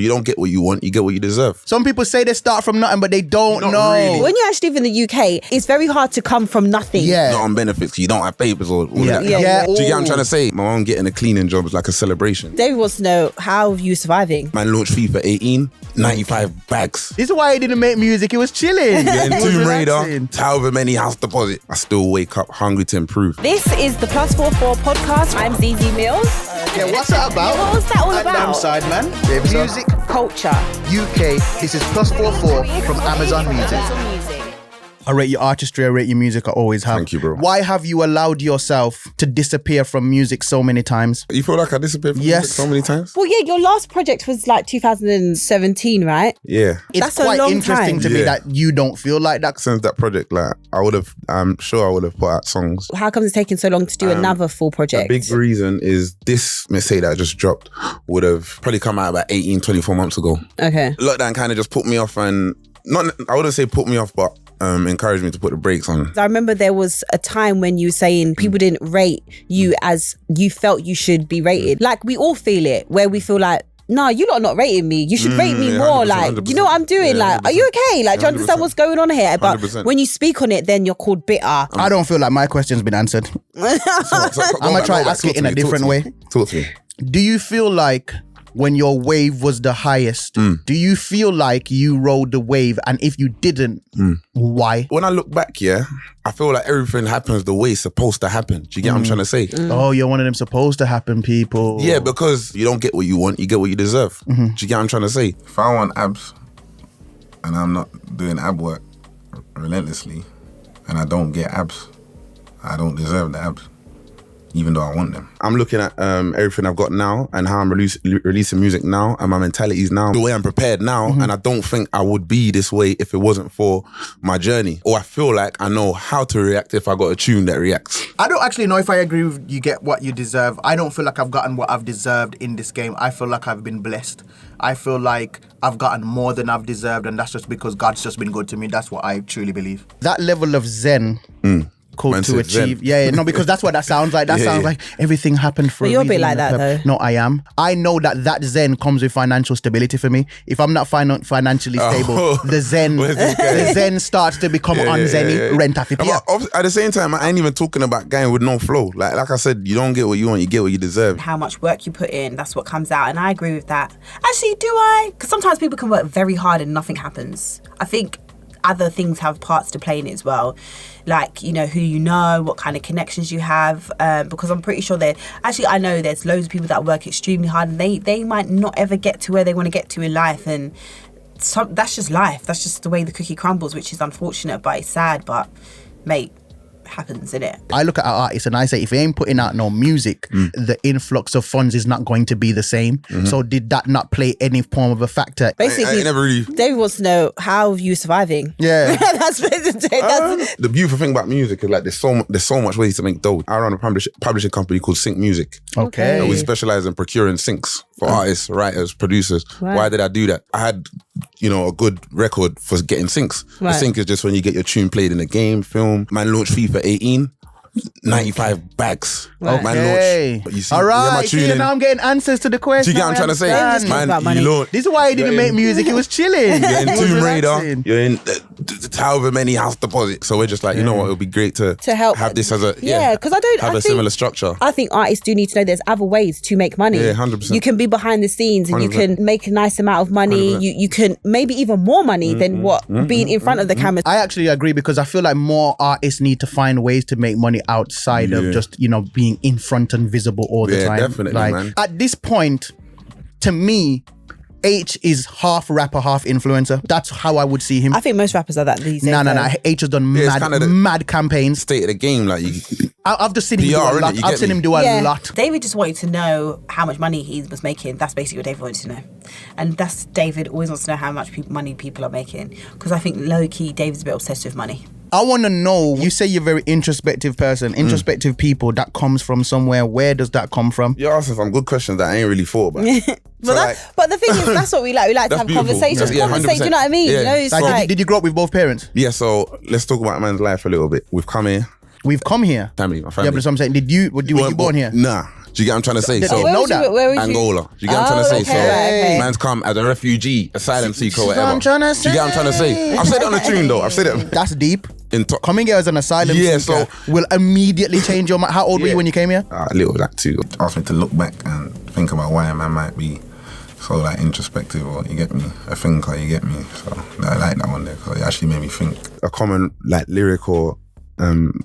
You don't get what you want, you get what you deserve. Some people say they start from nothing, but they don't know. Really. When you actually live in the UK, it's very hard to come from nothing. Yeah. Not on benefits, you don't have papers or all that. Yeah. Do you get what I'm trying to say? My mom getting a cleaning job is like a celebration. David wants to know, how are you surviving? Man launched FIFA 18, 95 bags. This is why he didn't make music. He was chilling. Getting He was Tomb Raider, relaxing. however many house deposit. I still wake up hungry to improve. This is the +44 podcast. I'm Zeze Millz. Yeah, what's that about? What was that all I'm about? Sideman. Music Culture. UK. This is +44 from Amazon Music. I rate your artistry, I rate your music, I always have. Thank you, bro. Why have you allowed yourself to disappear from music so many times? You feel like I disappeared from music so many times? Well, yeah, your last project was like 2017, right? Yeah. It's That's a quite long interesting time. to me Yeah. that you don't feel like that. Since that project, like, I'm sure I would have put out songs. How come it's taking so long to do another full The project? big reason is this mixtape that I just dropped would have probably come out about 18, 24 months ago. Okay. Lockdown kind of just put me off and, I wouldn't say put me off, but encouraged me to put the brakes on. I remember there was a time when you were saying people didn't rate you as you felt you should be rated. Like, we all feel it, where we feel like, no, you lot are not rating me. You should rate me yeah, more. 100%, Like, 100%. you know what I'm doing? Yeah, like, are you okay? Like, do you understand 100%. what's going on here? But 100%. when you speak on it, then you're called bitter. I don't feel like my question's been answered. I'm gonna try to ask it in a different way. Talk to me. Do you feel like when your wave was the highest, do you feel like you rode the wave? And if you didn't, why? When I look back, yeah, I feel like everything happens the way it's supposed to happen. Do you get what I'm trying to say? Oh, you're one of them supposed to happen people. Yeah, because you don't get what you want, you get what you deserve. Do you get what I'm trying to say? If I want abs and I'm not doing ab work relentlessly and I don't get abs, I don't deserve the abs, even though I want them. I'm looking at everything I've got now and how I'm releasing music now and my mentalities now, the way I'm prepared now, and I don't think I would be this way if it wasn't for my journey. Or I feel like I know how to react if I got a tune that reacts. I don't actually know if I agree with you get what you deserve. I don't feel like I've gotten what I've deserved in this game. I feel like I've been blessed. I feel like I've gotten more than I've deserved, and that's just because God's just been good to me. That's what I truly believe. That level of zen called Man to said achieve. zen. Yeah, no, because that's what that sounds like. That sounds like everything happened for But a you're a bit reason like and that, purpose. though. No, I am. I know that zen comes with financial stability for me. If I'm not financially stable, the zen starts to become unzenny. Rent off it. But at the same time, I ain't even talking about going with no flow. Like I said, you don't get what you want, you get what you deserve. How much work you put in, that's what comes out. And I agree with that. Actually, do I? Because sometimes people can work very hard and nothing happens. I think other things have parts to play in it as well. Like, you know, who you know, what kind of connections you have. Because I'm pretty sure I know there's loads of people that work extremely hard and they might not ever get to where they want to get to in life. And that's just life. That's just the way the cookie crumbles, which is unfortunate, but it's sad. But, mate, happens, innit? I look at our artists and I say, if they ain't putting out no music, the influx of funds is not going to be the same. So did that not play any form of a factor? Basically, I never really... David wants to know, how are you surviving? Yeah. that's The beautiful thing about music is like there's so much ways to make dough. I run a publishing company called Sync Music. Okay. We specialize in procuring syncs for artists, writers, producers. Right. Why did I do that? I had, a good record for getting syncs. Right. The sync is just when you get your tune played in a game, film. Man launched FIFA 18. 95 bags. Right. Okay. But you see, all right. my tune in. Now I'm getting answers to the question. Do you get what I'm trying to say? They just talk about money. This is why he didn't make music. He was chilling. You're in He was Tomb Raider. relaxing. You're in however many house deposits. So we're just like, you know what? It would be great to help have this as a because I think similar structure. I think artists do need to know there's other ways to make money. Yeah, 100%. You can be behind the scenes and you 100%. can make a nice amount of money. 100%. You can maybe even more money than what being in front of the camera. I actually agree because I feel like more artists need to find ways to make money outside of just, being in front and visible all the time. Definitely, man. At this point, to me, H is half rapper, half influencer. That's how I would see him. I think most rappers are that these days. No. H has done it's kinda the mad campaigns. State of the game, like I've just seen him PR, do a innit? lot. You I've get seen me? him do a lot. David just wanted to know how much money he was making. That's basically what David wanted to know. And that's David always wants to know how much money people are making. Because I think low-key, David's a bit obsessed with money. I want to know, you say you're a very introspective person. Introspective people, that comes from somewhere. Where does that come from? you're asking some good questions that I ain't really thought about. But the thing is, that's what we like. We like to That's have beautiful. conversations. Yeah, Conversation, 100%. do you know what I mean? Yeah. You know, it's Like, did you grow up with both parents? Yeah, so let's talk about a man's life a little bit. We've come here. We've come here. My family. Yeah, but that's what I'm saying. Were you born here? Nah. Do you get what I'm trying to say? They So didn't know that. Where was you? Angola. Do you get what I'm trying to say? okay, So okay. man's come as a refugee, asylum seeker, what whatever. I'm trying to Do you get what I'm trying to say? I've said it on the tune though. I've said it That's deep. in top. Coming here as an asylum Yeah, seeker so- will immediately change your mind. How old were you when you came here? A little like 2. Asked me to look back and think about why a man might be so like introspective, or you get me, a thinker, you get me. So I like that one there because it actually made me think. A common like lyrical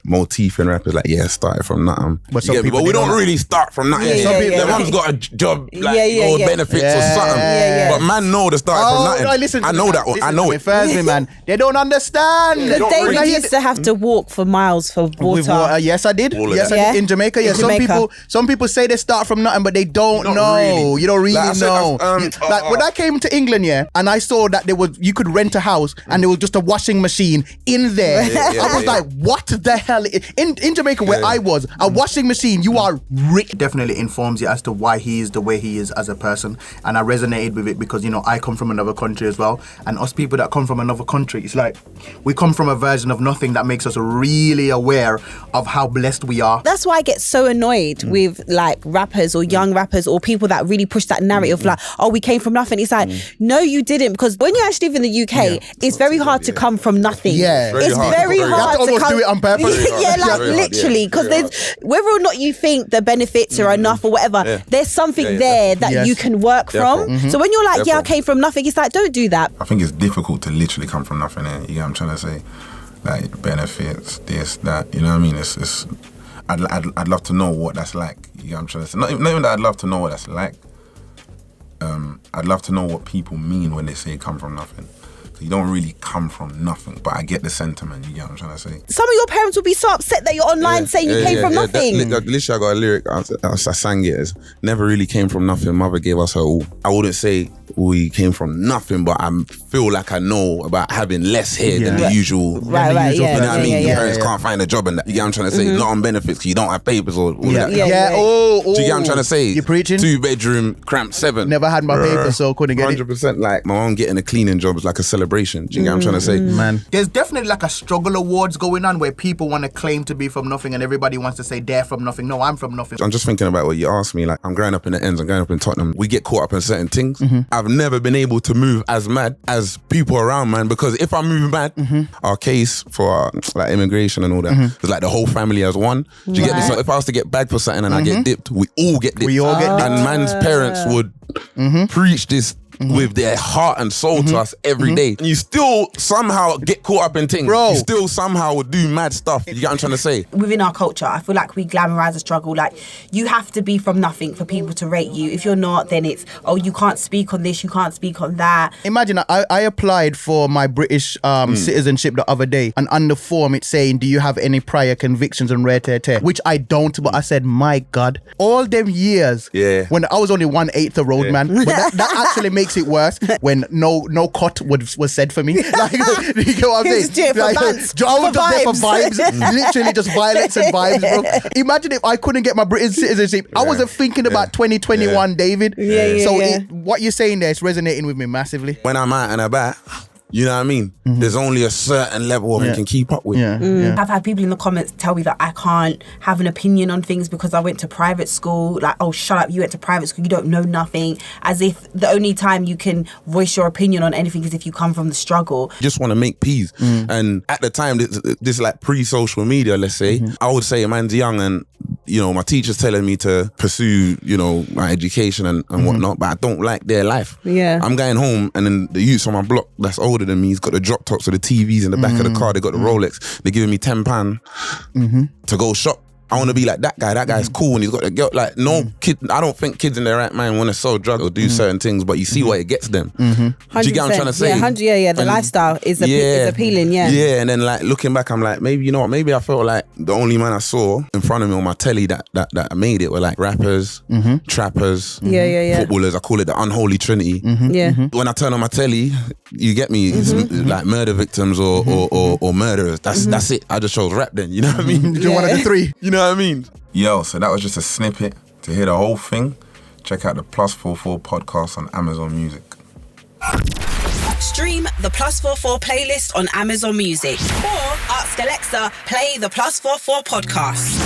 motif in rap is like, yeah, started from nothing. But You some get me? people But we they don't don't- really start from nothing. Yeah, Some yeah, people, yeah, their yeah. mum's got a job like Yeah, or yeah. benefits or Yeah. something. Yeah. But man know the start from nothing. No, listen. I know that one. I know it. First, man, they don't understand. They don't David really- used to have to walk for miles for water. With water. Yes, I did. All of Yes, that. I Yeah. did in Jamaica. Yeah, In Jamaica. some people say they start from nothing, but they don't Not know. really. You don't really Like I said, know. Like when I came to England, and I saw that you could rent a house and there was just a washing machine in there. I was like, what the hell? In Jamaica, where I was, a washing machine. You are rich. Definitely informs you as to why he is the way he is as a person, and I resonated with it because I come from another country as well, and us people that come from another country, it's like we come from a version of nothing that makes us really aware of how blessed we are. That's why I get so annoyed with like rappers or young rappers or people that really push that narrative like, oh, we came from nothing. It's like, no, you didn't, because when you actually live in the UK, it's very hard to come from nothing. Yeah. Very It's hard. very You have to hard to almost come. do it on purpose. Yeah, Very like hard, yeah. literally, because Very there's whether or not you think the benefits are enough or whatever, Yeah. there's something Yeah, yeah, there that Yes. you can work Therefore. from. So when you're like, yeah, I Therefore. came from nothing, it's like, don't do that. I think it's difficult to literally come from nothing. You get what I'm trying to say? Like benefits, this, that. You know what I mean? It's. I'd love to know what that's like. You get what I'm trying to say? Not even that I'd love to know what that's like. I'd love to know what people mean when they say come from nothing. So you don't really come from nothing, but I get the sentiment. You get what I'm trying to say? Some of your parents will be so upset that you're online saying you came from nothing. Literally, I got a lyric. I sang it as never really came from nothing. Mother gave us her all. I wouldn't say we came from nothing, but I feel like I know about having less here than the usual. Right, yeah. You know what I mean? yeah, Your yeah. parents can't find a job and that. You get what I'm trying to say? Not on benefits because you don't have papers or all Yeah. that. Yeah. Yeah. Oh, Do you get what I'm trying to say? You preaching? 2-bedroom, cramped 7. Never had my paper, so couldn't get it. 100%. Like my mom getting a cleaning job is like a celebration. Do you get what I'm trying to say? Man. There's definitely like a struggle awards going on where people want to claim to be from nothing and everybody wants to say they're from nothing. No, I'm from nothing. I'm just thinking about what you asked me. Like, I'm growing up in the ends, I'm growing up in Tottenham. We get caught up in certain things. I've never been able to move as mad as people around, man, because if I move mad, our case for like immigration and all that, is like the whole family as one. Do you get me? Right. So if I was to get bagged for something and I get dipped, we all get dipped. We all get And man's parents would preach this with their heart and soul to us every day. And you still somehow get caught up in things. Bro. You still somehow would do mad stuff. You get what I'm trying to say? Within our culture, I feel like we glamorize a struggle. Like, you have to be from nothing for people to rate you. If you're not, then it's, oh, you can't speak on this, you can't speak on that. Imagine I applied for my British citizenship the other day, and on the form it's saying, do you have any prior convictions on rare tear? Which I don't, but I said, my God, all them years when I was only 1/8 a road man, but that actually makes it worse when no cut was said for me. Like, you get what I'm saying? Just do it for bands, I was for just there for vibes. vibes, literally just violence and vibes, bro. Imagine if I couldn't get my British citizenship. I wasn't thinking about 2021, David. So what you're saying there is resonating with me massively. When I'm out and about, you know what I mean? There's only a certain level of you can keep up with. I've had people in the comments tell me that I can't have an opinion on things because I went to private school. Like, oh, shut up, you went to private school, you don't know nothing. As if the only time you can voice your opinion on anything is if you come from the struggle. Just want to make peace. And at the time, this like pre-social media, let's say, I would say man's young and, you know, my teacher's telling me to pursue, you know, my education and whatnot, but I don't like their life. Yeah. I'm going home and then the youths on my block that's older than me, he's got the drop tops of the TVs in the back of the car, they got the Rolex, they're giving me £10 to go shop. I want to be like that guy. That guy's cool and he's got a girl. Like, no kid, I don't think kids in their right mind want to sell drugs or do certain things, but you see what it gets them. Do you get what I'm trying to say? Yeah, the lifestyle is appealing, Yeah, and then like looking back, I'm like, maybe, you know what, maybe I felt like the only man I saw in front of me on my telly that made it were like rappers, trappers, footballers. I call it the unholy trinity. When I turn on my telly, you get me, it's like murder victims or murderers. That's it. I just chose rap then, you know what I mean? You're one of the three. You know what I mean? Yo, so that was just a snippet. To hear the whole thing, check out the +44 podcast on Amazon Music. Stream the +44 playlist on Amazon Music or ask Alexa, play the +44 podcast.